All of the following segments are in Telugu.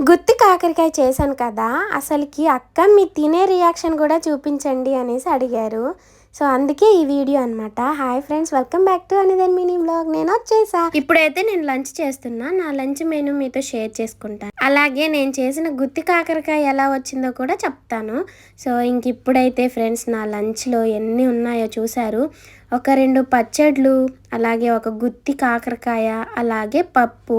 గుత్తి కాకరకాయ చేశాను కదా, అసలుకి అక్క మీ తినే రియాక్షన్ కూడా చూపించండి అనేసి అడిగారు. సో అందుకే ఈ వీడియో అనమాట. Hi friends, welcome back to another mini vlog. నేను వచ్చేసా. ఇప్పుడైతే నేను లంచ్ చేస్తున్నా. నా లంచ్ మెనూ మీతో షేర్ చేసుకుంటాను. అలాగే నేను చేసిన గుత్తి కాకరకాయ ఎలా వచ్చిందో కూడా చెప్తాను. సో ఇంక ఇప్పుడైతే ఫ్రెండ్స్, నా లంచ్లో ఎన్ని ఉన్నాయో చూసారు. ఒక 2 పచ్చళ్ళు, అలాగే ఒక గుత్తి కాకరకాయ, అలాగే పప్పు,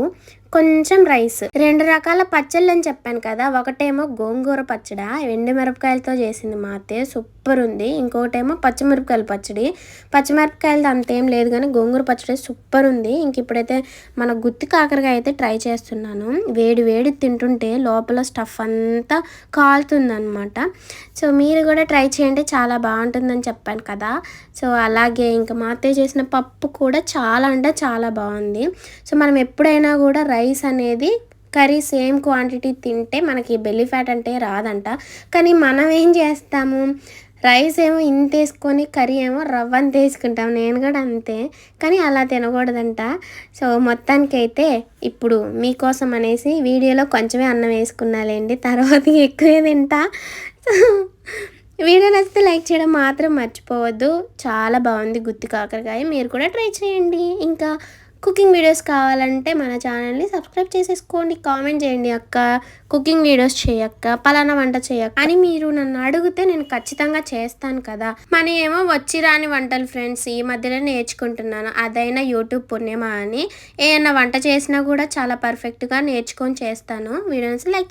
కొంచెం రైస్. 2 రకాల పచ్చళ్ళు అని చెప్పాను కదా. ఒకటేమో గోంగూర పచ్చడ, ఎండుమిరపకాయలతో చేసింది మా అత్తయ్య, సూపర్ ఉంది. ఇంకోటేమో పచ్చిమిరపకాయల పచ్చడి. పచ్చిమిరపకాయలతో అంతేం లేదు కానీ గోంగూర పచ్చడి సూపర్ ఉంది. ఇంక ఇప్పుడైతే మన గుత్తి కాకరకాయ అయితే ట్రై చేస్తున్నాను. వేడి వేడి తింటుంటే లోపల స్టఫ్ అంతా కాలుతుందనమాట. సో మీరు కూడా ట్రై చేయండి, చాలా బాగుంటుందని చెప్పాను కదా. సో అలాగే ఇంకా మా అత్తయ్య చేసిన పప్పు కూడా చాలా అంటే చాలా బాగుంది. సో మనం ఎప్పుడైనా కూడా రైస్ అనేది కర్రీ సేమ్ క్వాంటిటీ తింటే మనకి బెల్లీ ఫ్యాట్ అంటే రాదంట. కానీ మనం ఏం చేస్తాము, రైస్ ఏమో ఇంత వేసుకొని కర్రీ ఏమో రవ్వంత వేసుకుంటాం. నేను కూడా అంతే, కానీ అలా తినకూడదంట. సో మొత్తానికైతే ఇప్పుడు మీకోసం అనేసి వీడియోలో కొంచెమే అన్నం వేసుకున్నాలేండి, తర్వాత ఎక్కువే తింటా. వీడియో నచ్చితే లైక్ చేయడం మాత్రం మర్చిపోవద్దు. చాలా బాగుంది గుత్తి కాకరకాయ, మీరు కూడా ట్రై చేయండి. ఇంకా కుకింగ్ వీడియోస్ కావాలంటే మన ఛానల్ని సబ్స్క్రైబ్ చేసేసుకోండి. కామెంట్ చేయండి, అక్క కుకింగ్ వీడియోస్ చేయక్క, పలానా వంట చేయక్క అని మీరు నన్ను అడిగితే నేను ఖచ్చితంగా చేస్తాను కదా. మన ఏమో వచ్చి రాని వంటలు ఫ్రెండ్స్, ఈ మధ్యలో నేర్చుకుంటున్నాను. అదైనా యూట్యూబ్ పుణ్యమా అని. ఏమన్నా వంట చేసినా కూడా చాలా పర్ఫెక్ట్గా నేర్చుకొని చేస్తాను. Videos like